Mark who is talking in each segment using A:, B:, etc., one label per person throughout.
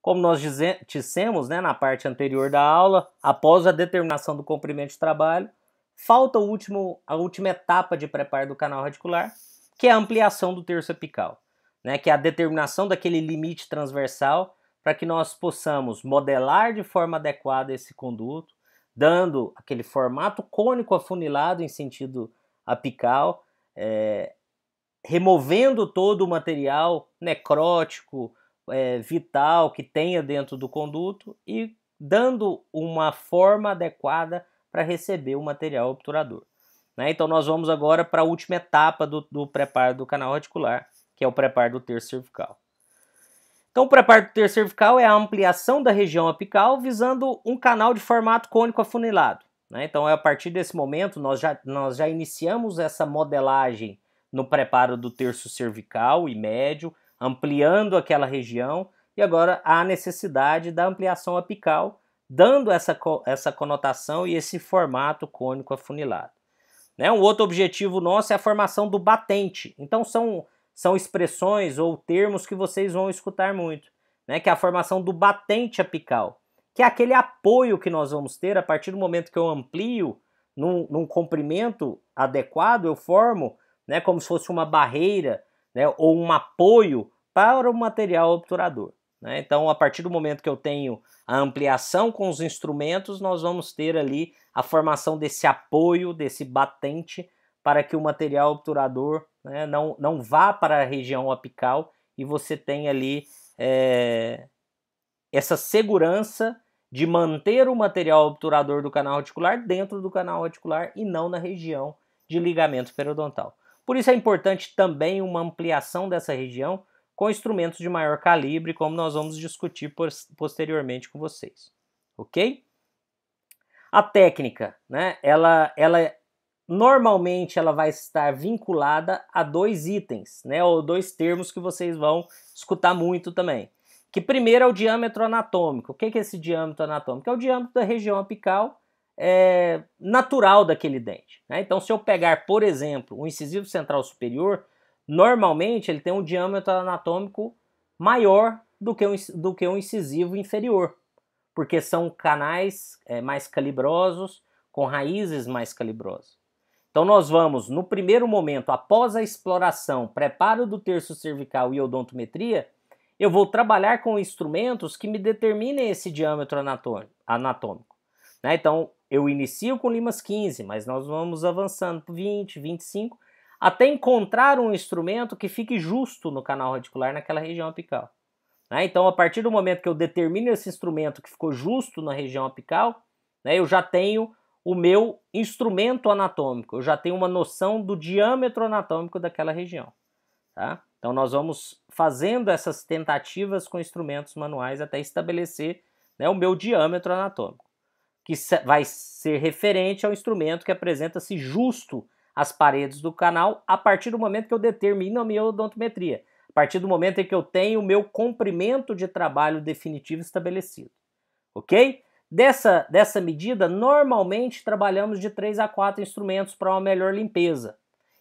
A: Como nós dissemos, né, na parte anterior da aula, após a determinação do comprimento de trabalho, falta a última etapa de preparo do canal radicular, que é a ampliação do terço apical, né, que é a determinação daquele limite transversal para que nós possamos modelar de forma adequada esse conduto, dando aquele formato cônico afunilado em sentido apical, removendo todo o material necrótico, vital que tenha dentro do conduto e dando uma forma adequada para receber o material obturador. Né? Então nós vamos agora para a última etapa do preparo do canal radicular, que é o preparo do terço cervical. Então o preparo do terço cervical é a ampliação da região apical visando um canal de formato cônico afunilado. Né? Então a partir desse momento nós já iniciamos essa modelagem no preparo do terço cervical e médio, ampliando aquela região, e agora há a necessidade da ampliação apical, dando essa conotação e esse formato cônico afunilado. Né? Um outro objetivo nosso é a formação do batente. Então são expressões ou termos que vocês vão escutar muito, né? Que é a formação do batente apical, que é aquele apoio que nós vamos ter a partir do momento que eu amplio num comprimento adequado, eu formo, né, como se fosse uma barreira, né, ou um apoio para o material obturador. Né? Então, a partir do momento que eu tenho a ampliação com os instrumentos, nós vamos ter ali a formação desse apoio, desse batente, para que o material obturador, né, não vá para a região apical e você tenha ali essa segurança de manter o material obturador do canal radicular dentro do canal radicular e não na região de ligamento periodontal. Por isso é importante também uma ampliação dessa região com instrumentos de maior calibre, como nós vamos discutir posteriormente com vocês. Ok? A técnica, né, ela normalmente ela vai estar vinculada a dois itens, né, ou dois termos que vocês vão escutar muito também. Que primeiro é o diâmetro anatômico. O que é esse diâmetro anatômico? É o diâmetro da região apical natural daquele dente. Né? Então, se eu pegar, por exemplo, o incisivo central superior, normalmente ele tem um diâmetro anatômico maior do que um incisivo inferior, porque são canais mais calibrosos, com raízes mais calibrosas. Então nós vamos, no primeiro momento, após a exploração, preparo do terço cervical e odontometria, eu vou trabalhar com instrumentos que me determinem esse diâmetro anatômico. Né? Então eu inicio com limas 15, mas nós vamos avançando para 20, 25, até encontrar um instrumento que fique justo no canal radicular naquela região apical. Né? Então, a partir do momento que eu determino esse instrumento que ficou justo na região apical, né, eu já tenho o meu instrumento anatômico, eu já tenho uma noção do diâmetro anatômico daquela região. Tá? Então, nós vamos fazendo essas tentativas com instrumentos manuais até estabelecer, né, o meu diâmetro anatômico, que vai ser referente ao instrumento que apresenta-se justo às paredes do canal a partir do momento que eu determino a minha odontometria. A partir do momento em que eu tenho o meu comprimento de trabalho definitivo estabelecido. Ok? Dessa medida, normalmente trabalhamos de 3 a 4 instrumentos para uma melhor limpeza.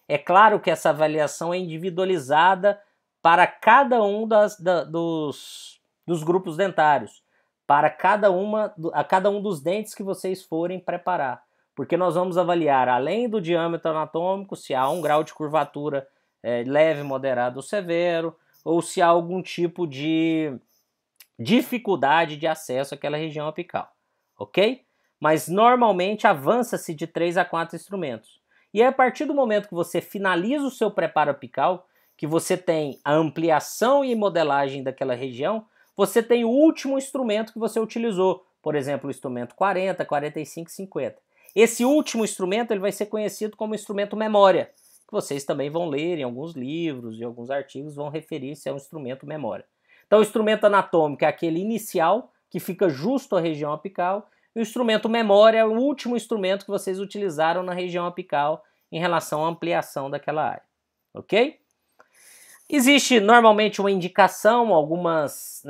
A: É claro que essa avaliação é individualizada para cada um dos grupos dentários, para cada um dos dentes que vocês forem preparar. Porque nós vamos avaliar, além do diâmetro anatômico, se há um grau de curvatura leve, moderado ou severo, ou se há algum tipo de dificuldade de acesso àquela região apical, ok? Mas normalmente avança-se de 3 a 4 instrumentos. E é a partir do momento que você finaliza o seu preparo apical, que você tem a ampliação e modelagem daquela região, você tem o último instrumento que você utilizou, por exemplo, o instrumento 40, 45, 50. Esse último instrumento ele vai ser conhecido como instrumento memória, que vocês também vão ler em alguns livros e alguns artigos vão referir-se ao instrumento memória. Então o instrumento anatômico é aquele inicial, que fica justo à região apical, e o instrumento memória é o último instrumento que vocês utilizaram na região apical em relação à ampliação daquela área. Ok? Existe normalmente uma indicação, algumas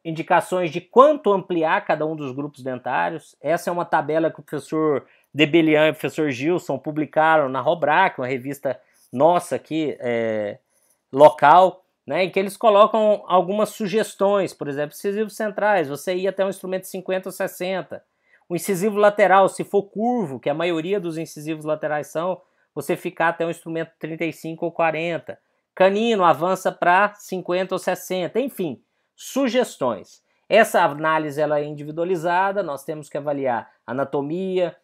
A: indicações de quanto ampliar cada um dos grupos dentários. Essa é uma tabela que o professor Debelian e o professor Gilson publicaram na Robrac, uma revista nossa aqui, local, né, em que eles colocam algumas sugestões, por exemplo, incisivos centrais, você ir até um instrumento 50 ou 60. O incisivo lateral, se for curvo, que a maioria dos incisivos laterais são, você ficar até um instrumento 35 ou 40. Canino avança para 50 ou 60, enfim, sugestões. Essa análise ela é individualizada, nós temos que avaliar a anatomia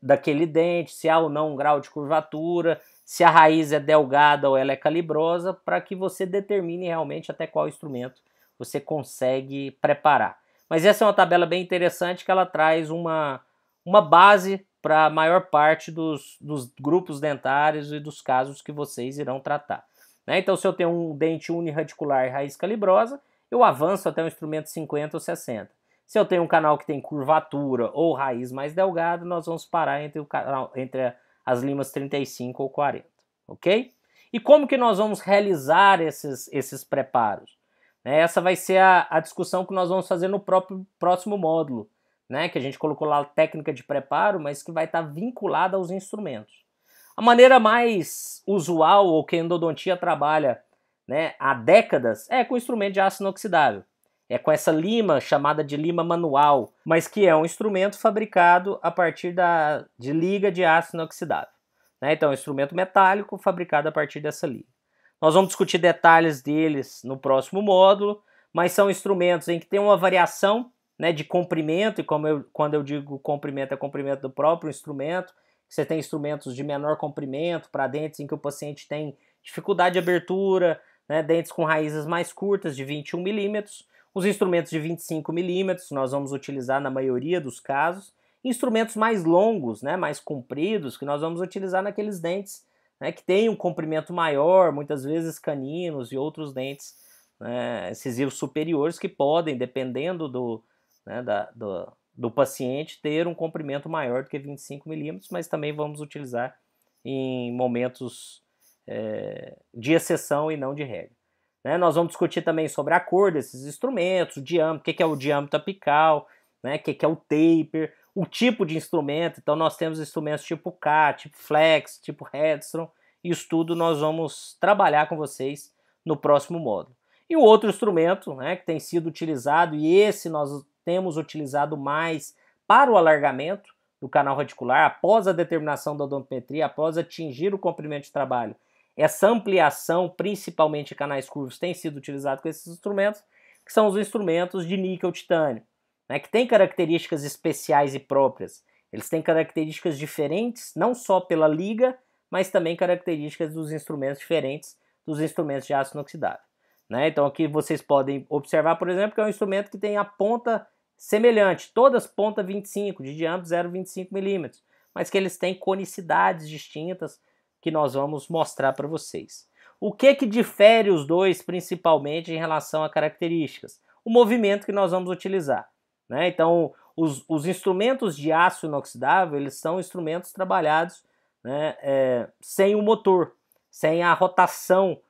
A: daquele dente, se há ou não um grau de curvatura, se a raiz é delgada ou ela é calibrosa, para que você determine realmente até qual instrumento você consegue preparar. Mas essa é uma tabela bem interessante que ela traz uma base para a maior parte dos grupos dentários e dos casos que vocês irão tratar. Né? Então, se eu tenho um dente uniradicular e raiz calibrosa, eu avanço até um instrumento 50 ou 60. Se eu tenho um canal que tem curvatura ou raiz mais delgada, nós vamos parar entre as limas 35 ou 40, ok? E como que nós vamos realizar esses preparos? Essa vai ser a discussão que nós vamos fazer no próximo módulo, né? Que a gente colocou lá a técnica de preparo, mas que vai estar vinculada aos instrumentos. A maneira mais usual, ou que a endodontia trabalha, né, há décadas, é com instrumento de aço inoxidável. É com essa lima chamada de lima manual, mas que é um instrumento fabricado a partir de liga de aço inoxidável. Né? Então é um instrumento metálico fabricado a partir dessa liga. Nós vamos discutir detalhes deles no próximo módulo, mas são instrumentos em que tem uma variação, né, de comprimento, e quando eu digo comprimento, é comprimento do próprio instrumento. Você tem instrumentos de menor comprimento para dentes em que o paciente tem dificuldade de abertura, né, dentes com raízes mais curtas, de 21 milímetros. Os instrumentos de 25 milímetros nós vamos utilizar na maioria dos casos. Instrumentos mais longos, né, mais compridos, que nós vamos utilizar naqueles dentes, né, que têm um comprimento maior, muitas vezes caninos e outros dentes, né, incisivos superiores, que podem, dependendo do paciente, ter um comprimento maior do que 25 milímetros, mas também vamos utilizar em momentos de exceção e não de regra. Né? Nós vamos discutir também sobre a cor desses instrumentos, o diâmetro, o que é o diâmetro apical, né? O que é o taper, o tipo de instrumento. Então nós temos instrumentos tipo K, tipo Flex, tipo Redstone, e isso tudo nós vamos trabalhar com vocês no próximo módulo. E o outro instrumento, né, que tem sido utilizado, e esse nós temos utilizado mais para o alargamento do canal radicular, após a determinação da odontometria, após atingir o comprimento de trabalho, essa ampliação, principalmente de canais curvos, tem sido utilizado com esses instrumentos, que são os instrumentos de níquel-titânio, né, que têm características especiais e próprias. Eles têm características diferentes, não só pela liga, mas também características dos instrumentos diferentes dos instrumentos de aço inoxidável. Né? Então aqui vocês podem observar, por exemplo, que é um instrumento que tem a ponta semelhante, todas ponta 25, de diâmetro 0,25 milímetros, mas que eles têm conicidades distintas, que nós vamos mostrar para vocês. O que difere os dois, principalmente em relação a características? O movimento que nós vamos utilizar. Né? Então, os instrumentos de aço inoxidável, eles são instrumentos trabalhados, né, sem o motor, sem a rotação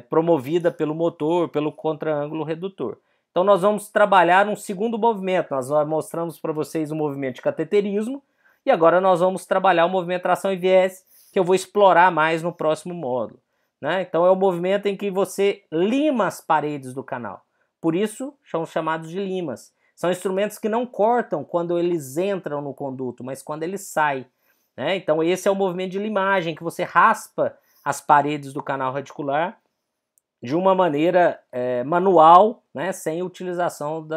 A: promovida pelo motor, pelo contraângulo redutor. Então, nós vamos trabalhar um segundo movimento. Nós mostramos para vocês o movimento de cateterismo, e agora nós vamos trabalhar o movimento de tração e viés, que eu vou explorar mais no próximo módulo. Né? Então é o movimento em que você lima as paredes do canal. Por isso são chamados de limas. São instrumentos que não cortam quando eles entram no conduto, mas quando eles saem. Né? Então esse é o movimento de limagem, que você raspa as paredes do canal radicular de uma maneira manual, né? Sem utilização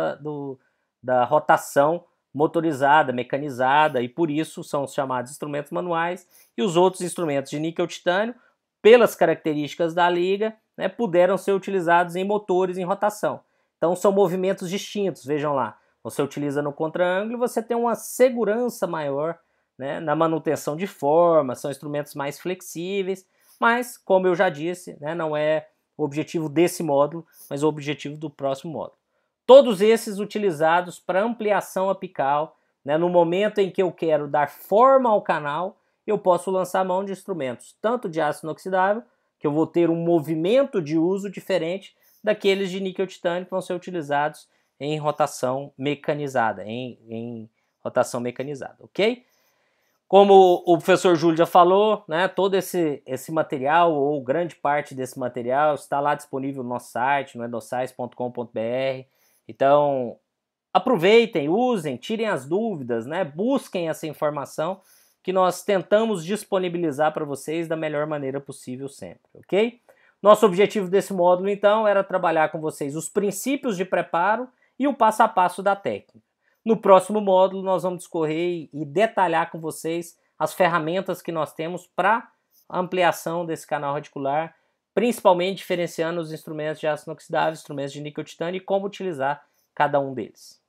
A: da rotação motorizada, mecanizada, e por isso são os chamados instrumentos manuais. E os outros instrumentos de níquel-titânio, pelas características da liga, né, puderam ser utilizados em motores em rotação. Então são movimentos distintos, vejam lá. Você utiliza no contraângulo e você tem uma segurança maior, né, na manutenção de forma, são instrumentos mais flexíveis, mas, como eu já disse, né, não é o objetivo desse módulo, mas o objetivo do próximo módulo. Todos esses utilizados para ampliação apical, né, no momento em que eu quero dar forma ao canal, eu posso lançar mão de instrumentos tanto de aço inoxidável, que eu vou ter um movimento de uso diferente daqueles de níquel-titânio que vão ser utilizados em rotação mecanizada, em rotação mecanizada, ok? Como o professor Júlio já falou, né, todo esse material, ou grande parte desse material, está lá disponível no nosso site, no endossais.com.br. Então, aproveitem, usem, tirem as dúvidas, né, busquem essa informação que nós tentamos disponibilizar para vocês da melhor maneira possível sempre, ok? Nosso objetivo desse módulo, então, era trabalhar com vocês os princípios de preparo e o passo a passo da técnica. No próximo módulo, nós vamos discorrer e detalhar com vocês as ferramentas que nós temos para ampliação desse canal radicular, principalmente diferenciando os instrumentos de aço inoxidável, instrumentos de níquel titânio e como utilizar cada um deles.